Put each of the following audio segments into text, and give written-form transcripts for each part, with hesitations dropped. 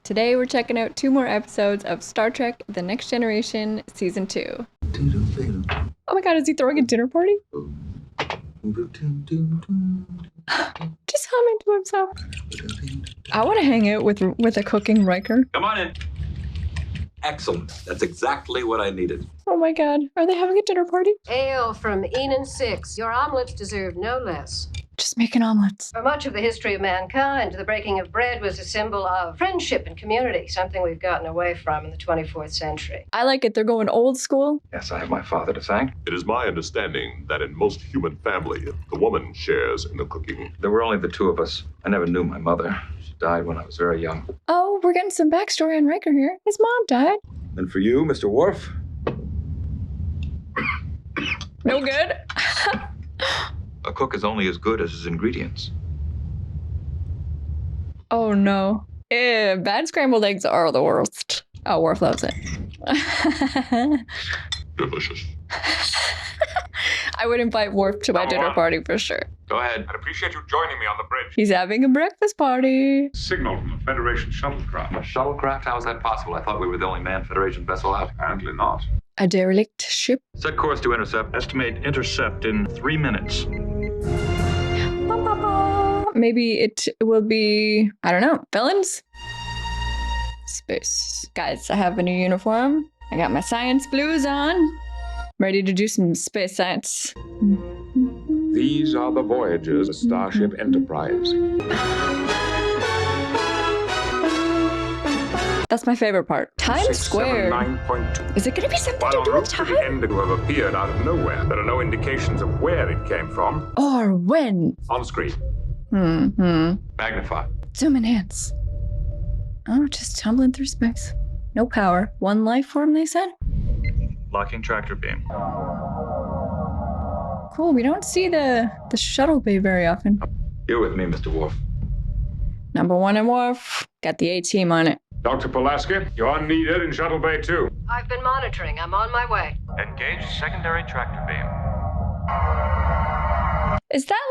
Today we're checking out 2 more episodes of Star Trek The Next Generation Season 2. Oh my god, is he throwing a dinner party? Just humming to himself. I want to hang out with a cooking Riker. Come on in. Excellent. That's exactly what I needed. Oh my god, are they having a dinner party? Ale from Enon 6. Your omelets deserve no less. Just making omelets. For much of the history of mankind, the breaking of bread was a symbol of friendship and community, something we've gotten away from in the 24th century. I like it. They're going old school. Yes, I have my father to thank. It is my understanding that in most human family, the woman shares in the cooking. There were only the two of us. I never knew my mother. She died when I was very young. Oh, we're getting some backstory on Riker here. His mom died. And for you, Mr. Worf? No good. A cook is only as good as his ingredients. Oh no. Ew, bad scrambled eggs are the worst. Oh, Worf loves it. Delicious. I would invite Worf to my dinner party for sure. Go ahead. I'd appreciate you joining me on the bridge. He's having a breakfast party. Signal from a Federation shuttlecraft. A shuttlecraft? How is that possible? I thought we were the only manned Federation vessel out. Apparently not. A derelict ship. Set course to intercept. Estimate intercept in 3 minutes. Maybe it will be, I don't know, villains? Space. Guys, I have a new uniform. I got my science blues on. Ready to do some space science. These are the voyages of Starship Enterprise. That's my favorite part. Times Square. 679.2. Is it going to be something While to en do route with to the time? end have appeared out of nowhere, there are no indications of where it came from. Or when? On screen. Magnify. Zoom enhance. Oh, just tumbling through space. No power. One life form, they said? Locking tractor beam. Cool, we don't see the shuttle bay very often. You're with me, Mr. Worf. Number 1 in Worf. Got the A-team on it. Dr. Pulaski, you're needed in Shuttle Bay 2. I've been monitoring. I'm on my way. Engage secondary tractor beam. Is that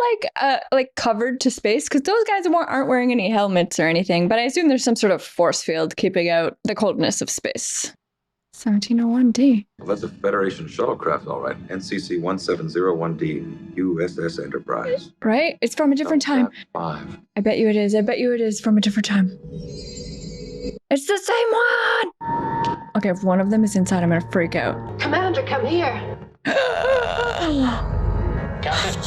like covered to space? Because those guys aren't wearing any helmets or anything, but I assume there's some sort of force field keeping out the coldness of space. 1701D. Well, that's a Federation shuttlecraft, all right. NCC 1701D, USS Enterprise. Right? It's from a different time. 5. I bet you it is. I bet you it is from a different time. It's the same one! Okay, if one of them is inside, I'm gonna freak out. Commander, come here. Captain?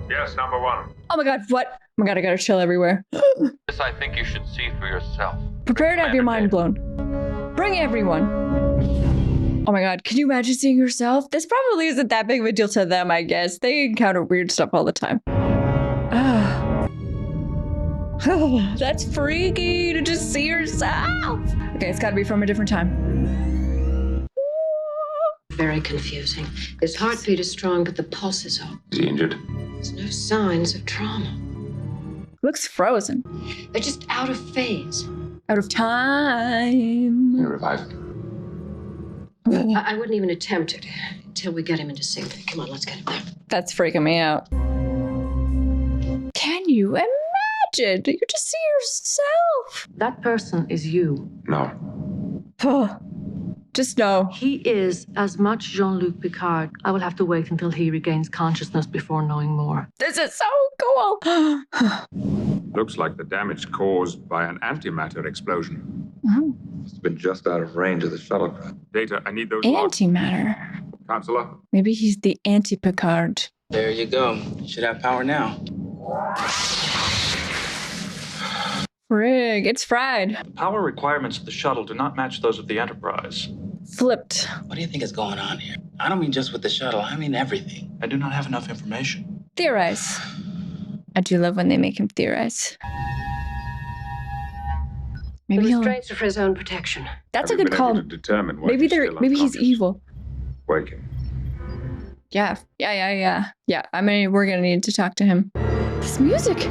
Yes, number 1. Oh my god, what? Oh my god, I gotta chill everywhere. This I think you should see for yourself. Prepare to have your mind blown. Bring everyone. Oh my god, can you imagine seeing yourself? This probably isn't that big of a deal to them, I guess. They encounter weird stuff all the time. That's freaky to just see yourself. Okay, it's gotta be from a different time. Very confusing. His heartbeat is strong, but the pulse is off. Is he injured? There's no signs of trauma. Looks frozen. They're just out of phase. Out of time. You revive him. I wouldn't even attempt it until we get him into safety. Come on, let's get him there. That's freaking me out. Can you imagine? You just see yourself. That person is you. No. Just know. He is as much Jean-Luc Picard. I will have to wait until he regains consciousness before knowing more. This is so cool. Looks like the damage caused by an antimatter explosion. Oh. It's been just out of range of the shuttlecraft. Data, I need those logs. Antimatter. Counselor? Maybe he's the anti-Picard. There you go. You should have power now. Frig, it's fried. Power requirements of the shuttle do not match those of the Enterprise. Flipped. What do you think is going on here? I don't mean just with the shuttle. I mean everything. I do not have enough information. Theorize. I do love when they make him theorize. The Maybe he'll... restraints are for his own protection. That's a Have you good been call. able to determine what Maybe is they're. still Maybe he's unconscious? evil. Wake him. Yeah. I mean, we're gonna need to talk to him. This music.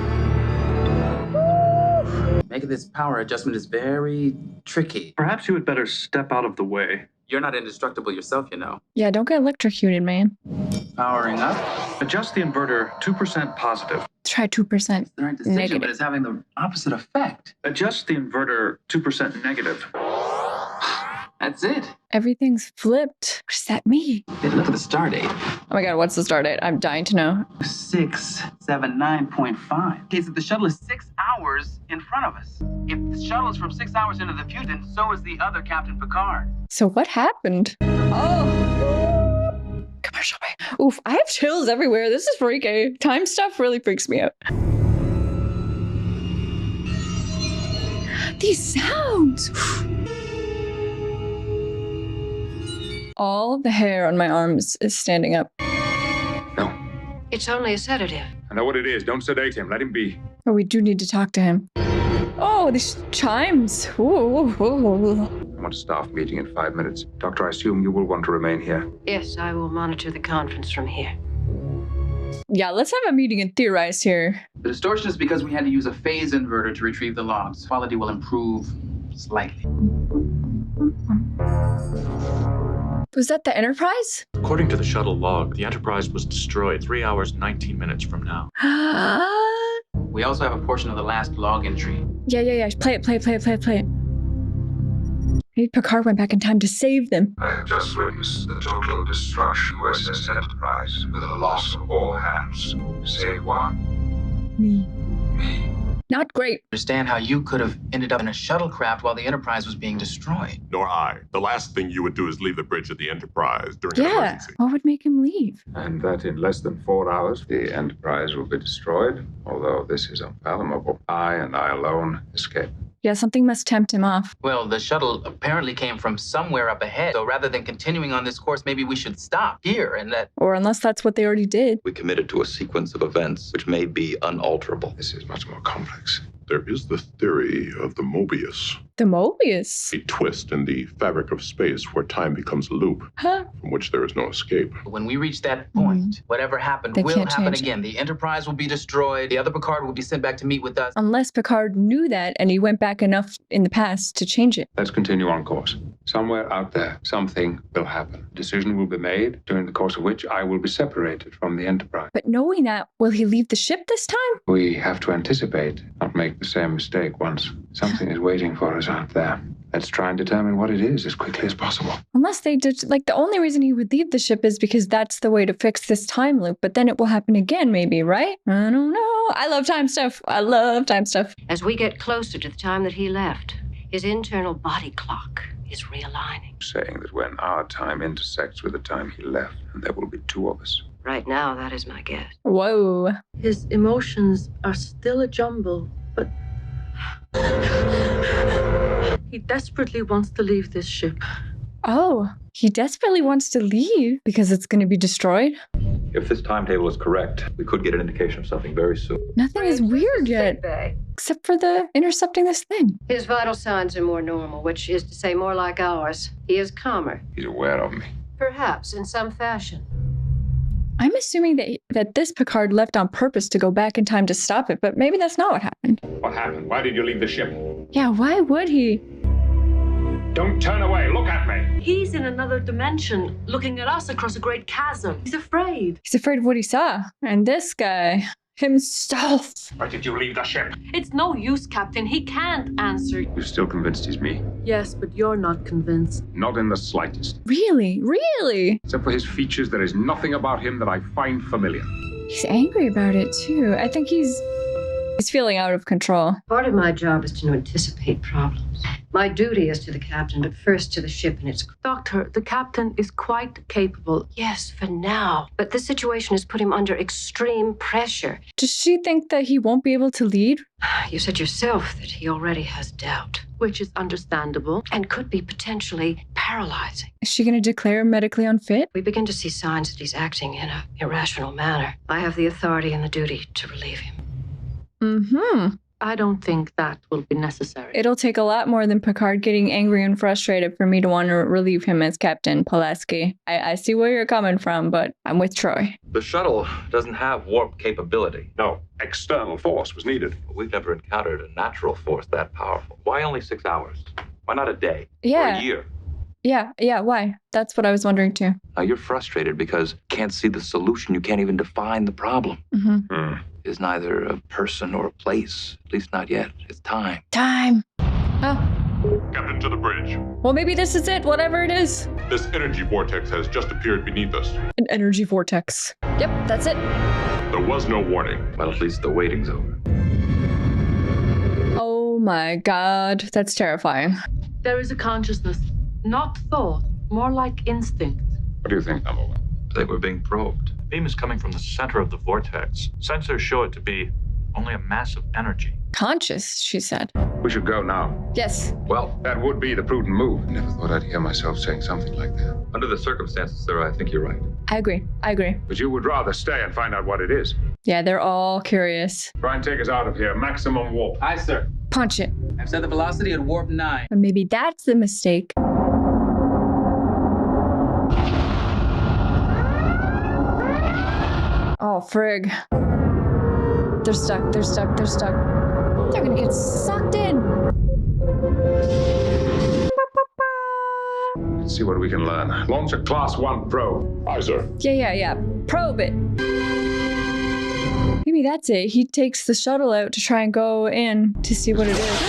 Making this power adjustment is very tricky. Perhaps you had better step out of the way. You're not indestructible yourself, you know. Yeah, don't get electrocuted, man. Powering up. Adjust the inverter 2% positive. Try 2% The right decision, negative. but it's having the opposite effect. Adjust the inverter 2% negative. That's it. Everything's flipped. What does that mean? Hey, look at the star date. Oh my god, what's the start date? I'm dying to know. 679.5. Okay, so the shuttle is 6 hours in front of us. If the shuttle is from 6 hours into the future, then so is the other Captain Picard. So what happened? Oh. Commercial break. Oof, I have chills everywhere. This is freaky. Time stuff really freaks me out. These sounds. All the hair on my arms is standing up. No. It's only a sedative. I know what it is. Don't sedate him. Let him be. Oh, we do need to talk to him. Oh, these chimes. Ooh. I want a staff meeting in 5 minutes. Doctor, I assume you will want to remain here. Yes, I will monitor the conference from here. Yeah, let's have a meeting and theorize here. The distortion is because we had to use a phase inverter to retrieve the logs. Quality will improve slightly. Was that the Enterprise? According to the shuttle log, the Enterprise was destroyed 3 hours, 19 minutes from now. We also have a portion of the last log entry. Yeah. Play it. Maybe Picard went back in time to save them. I have just witnessed the total destruction of USS Enterprise with the loss of all hands. Save one. Me. Me. Not great. Understand how you could have ended up in a shuttlecraft while the Enterprise was being destroyed. Nor I. The last thing you would do is leave the bridge at the Enterprise during an Yeah. emergency. What would make him leave? And that in less than 4 hours, the Enterprise will be destroyed. Although this is unfathomable. I and I alone escape. Yeah, something must tempt him off. Well, the shuttle apparently came from somewhere up ahead. So rather than continuing on this course, maybe we should stop here and let... Or unless that's what they already did. We committed to a sequence of events which may be unalterable. This is much more complex. There is the theory of the Mobius, The Mobius. a twist in the fabric of space where time becomes a loop Huh? from which there is no escape. When we reach that point, whatever happened They will can't happen change it. again. The Enterprise will be destroyed. The other Picard will be sent back to meet with us. Unless Picard knew that and he went back enough in the past to change it. Let's continue on course. Somewhere out there, something will happen. A decision will be made, during the course of which I will be separated from the Enterprise. But knowing that, will he leave the ship this time? We have to anticipate, not make the same mistake once. Something is waiting for us out there. Let's try and determine what it is as quickly as possible. Unless they did, like, the only reason he would leave the ship is because that's the way to fix this time loop. But then it will happen again, maybe, right? I don't know. I love time stuff. As we get closer to the time that he left, his internal body clock is realigning. Saying that when our time intersects with the time he left, and there will be 2 of us. Right now, that is my guess. Whoa. His emotions are still a jumble, but he desperately wants to leave this ship. Oh, he desperately wants to leave because it's going to be destroyed? If this timetable is correct, we could get an indication of something very soon. Nothing is weird yet, Sick bay. except for the intercepting this thing. His vital signs are more normal, which is to say more like ours. He is calmer. He's aware of me. Perhaps in some fashion. I'm assuming that this Picard left on purpose to go back in time to stop it, but maybe that's not what happened. What happened? Why did you leave the ship? Yeah, why would he? Don't turn away. Look at me. He's in another dimension, looking at us across a great chasm. He's afraid. He's afraid of what he saw. And this guy, himself. Why did you leave the ship? It's no use, Captain. He can't answer. You're still convinced he's me? Yes, but you're not convinced. Not in the slightest. Really? Really? Except for his features, there is nothing about him that I find familiar. He's angry about it, too. I think he's feeling out of control. Part of my job is to anticipate problems. My duty is to the captain, but first to the ship and its crew. Doctor, the captain is quite capable. Yes, for now. But this situation has put him under extreme pressure. Does she think that he won't be able to lead? You said yourself that he already has doubt. Which is understandable. And could be potentially paralyzing. Is she going to declare him medically unfit? We begin to see signs that he's acting in an irrational manner. I have the authority and the duty to relieve him. Mm-hmm. I don't think that will be necessary. It'll take a lot more than Picard getting angry and frustrated for me to want to relieve him as Captain Pulaski. I see where you're coming from, but I'm with Troy. The shuttle doesn't have warp capability. No, external force was needed. We've never encountered a natural force that powerful. Why only 6 hours? Why not a day? Or Yeah. a year? Yeah, why? That's what I was wondering too. Now you're frustrated because you can't see the solution. You can't even define the problem. Mm-hmm. It's neither a person or a place, at least not yet. It's time. Time. Oh, Captain, to the bridge. well, maybe this is it, whatever it is. This energy vortex has just appeared beneath us. An energy vortex. Yep, that's it. There was no warning. Well, at least the waiting's over. Oh my god, that's terrifying. There is a consciousness, not thought, more like instinct. What do you think, number one? I think we're being probed. The beam is coming from the center of the vortex. Sensors show it to be only a mass of energy. Conscious, she said. We should go now. Yes. Well, that would be the prudent move. I never thought I'd hear myself saying something like that. Under the circumstances, sir, I think you're right. I agree. But you would rather stay and find out what it is. Yeah, they're all curious. Try and take us out of here. Maximum warp. Aye, sir. Punch it. I've set the velocity at warp 9. But maybe that's the mistake. Oh, frig. They're stuck. They're gonna get sucked in. Let's see what we can learn. Launch a Class 1 probe. Aye, sir. Yeah. Probe it. Maybe that's it. He takes the shuttle out to try and go in to see what it is.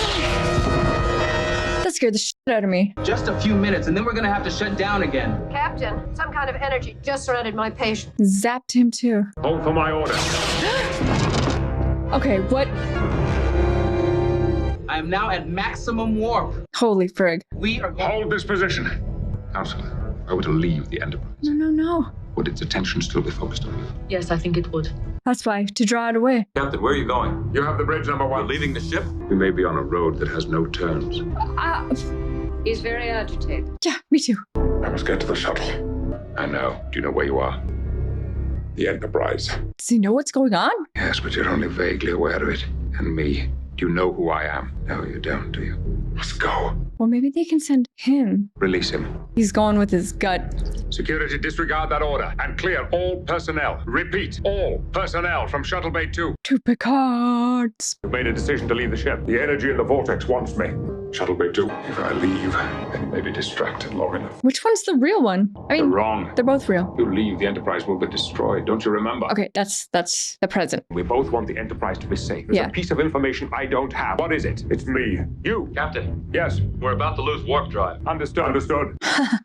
That scared the shit out of me. Just a few minutes, and then we're gonna have to shut down again. Captain, some kind of energy just surrounded my patient. Zapped him too. Hold for my order. Okay, what? I am now at maximum warp. Holy frig. We are going. Hold this position. Counselor, if I were to leave the Enterprise, No. would its attention still be focused on you? Yes, I think it would. That's why, to draw it away. Captain, where are you going? You have the bridge, number We're one. leaving the ship? We may be on a road that has no turns. He's very agitated. Yeah, me too. I must get to the shuttle. I know. Do you know where you are? The Enterprise. Does he know what's going on? Yes, but you're only vaguely aware of it. And me. Do you know who I am? No, you don't, do you? Let's go. Well, maybe they can send him. Release him. He's going with his gut. Security, disregard that order and clear all personnel. Repeat, all personnel from Shuttle Bay 2. To Picard's. You've made a decision to leave the ship. The energy in the vortex wants me. Shuttle Bay 2. If I leave, then you may be distracted long enough. Which one's the real one? I You're mean, wrong. they're both real. You leave, the Enterprise will be destroyed. Don't you remember? Okay, that's the present. We both want the Enterprise to be safe. There's Yeah. a piece of information I don't have. What is it? It's me. You. Captain, Yes. we're about to lose warp drive. Understood.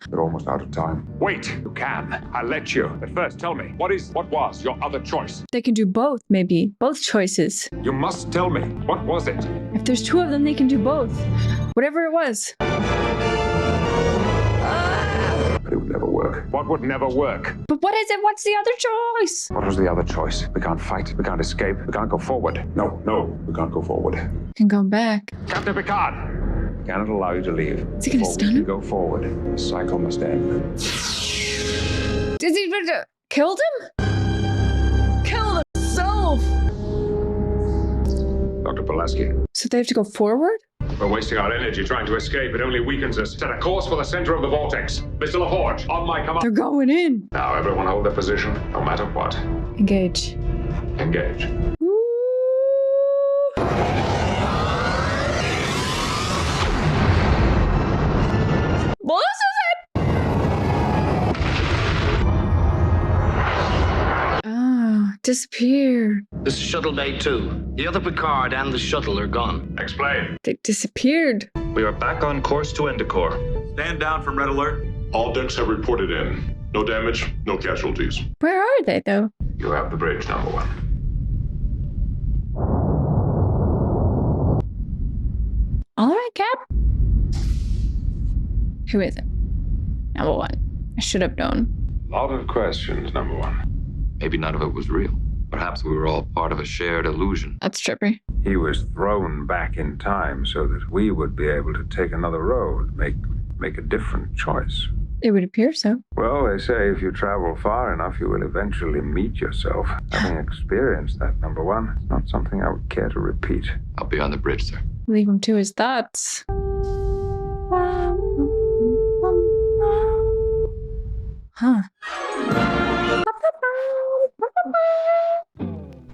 You're almost out of time. Wait. You can. I'll let you. But first, tell me, what was your other choice? They can do both, maybe. Both choices. You must tell me. What was it? If there's two of them, they can do both. Whatever it was. But it would never work. What would never work? But what is it? What's the other choice? What was the other choice? We can't fight. We can't escape. We can't go forward. No, we can't go forward. Can go back. Captain Picard! We cannot allow you to leave. Is he gonna Before stun we can him? go forward. The cycle must end. Is he killed him? Killed himself. Dr. Pulaski, So they have to go forward? we're wasting our energy trying to escape. It only weakens us. Set a course for the center of the vortex. Mr. LaForge, on my command. They're going in. Now everyone hold their position, no matter what. Engage. Engage. Well, this is it. Ah, disappeared. This is Shuttle Bay 2. The other Picard and the shuttle are gone. Explain. They disappeared. We are back on course to Endicor. Stand down from red alert. All decks have reported in. No damage, no casualties. Where are they, though? You have the bridge, number one. All right, Cap. Who is it? Number one. I should have known. Lot of questions, number one. Maybe none of it was real. Perhaps we were all part of a shared illusion. That's trippy. He was thrown back in time so that we would be able to take another road, make a different choice. It would appear so. Well, they say if you travel far enough, you will eventually meet yourself. Having experienced that, number one, it's not something I would care to repeat. I'll be on the bridge, sir. Leave him to his thoughts. Huh.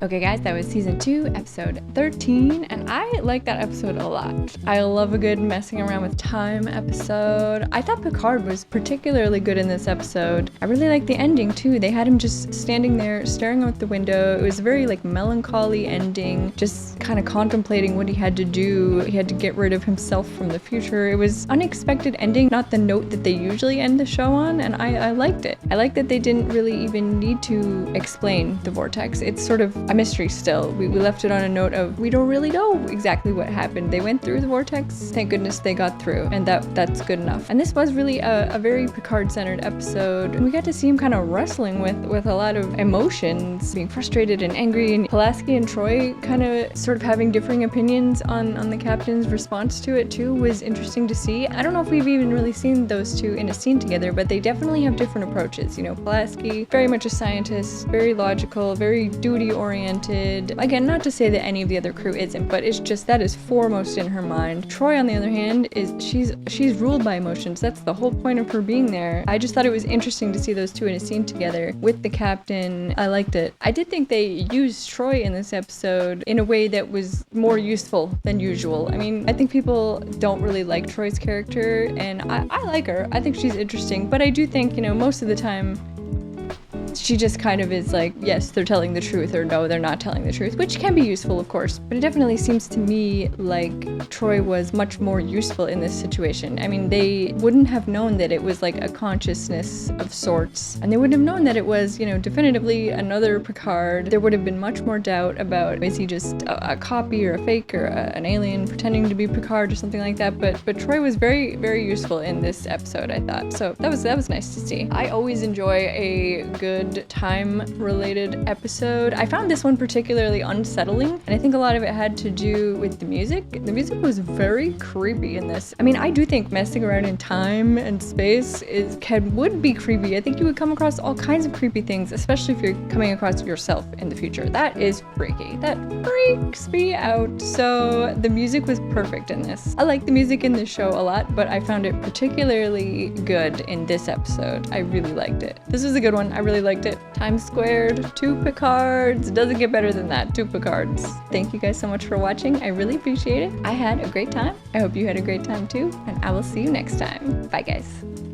Okay guys, that was season 2, episode 13, and I like that episode a lot. I love a good messing around with time episode. I thought Picard was particularly good in this episode. I really liked the ending too. They had him just standing there staring out the window. It was a very like melancholy ending, just kind of contemplating what he had to do. He had to get rid of himself from the future. It was unexpected ending, not the note that they usually end the show on, and I liked it. I liked that they didn't really even need to explain the vortex. It's sort of a mystery still. We left it on a note of we don't really know exactly what happened. They went through the vortex. Thank goodness they got through, and that's good enough. And this was really a very Picard-centered episode, and we got to see him kind of wrestling with a lot of emotions, being frustrated and angry, and Pulaski and Troy kind of sort of having differing opinions on the captain's response to it too was interesting to see. I don't know if we've even really seen those two in a scene together, but they definitely have different approaches. You know, Pulaski, very much a scientist, very logical, very duty-oriented. Again, not to say that any of the other crew isn't, but it's just that is foremost in her mind. Troy, on the other hand, is she's ruled by emotions. That's the whole point of her being there. I just thought it was interesting to see those two in a scene together with the captain. I liked it. I did think they used Troy in this episode in a way that was more useful than usual. I mean, I think people don't really like Troy's character, and I like her. I think she's interesting, but I do think, you know, most of the time she just kind of is like, yes, they're telling the truth, or no, they're not telling the truth, which can be useful, of course, but it definitely seems to me like Troy was much more useful in this situation. I mean, they wouldn't have known that it was like a consciousness of sorts, and they wouldn't have known that it was, you know, definitively another Picard. There would have been much more doubt about, is he just a copy or a fake or an alien pretending to be Picard or something like that, but Troy was very, very useful in this episode, I thought. So that was nice to see. I always enjoy a good time-related episode. I found this one particularly unsettling, and I think a lot of it had to do with the music. The music was very creepy in this. I mean, I do think messing around in time and space would be creepy. I think you would come across all kinds of creepy things, especially if you're coming across yourself in the future. That is freaky. That freaks me out. So the music was perfect in this. I like the music in this show a lot, but I found it particularly good in this episode. I really liked it. This was a good one. I really liked it. Time squared, 2 Picards. It doesn't get better than that. 2 Picards. Thank you guys so much for watching. I really appreciate it. I had a great time. I hope you had a great time too, and I will see you next time. Bye guys.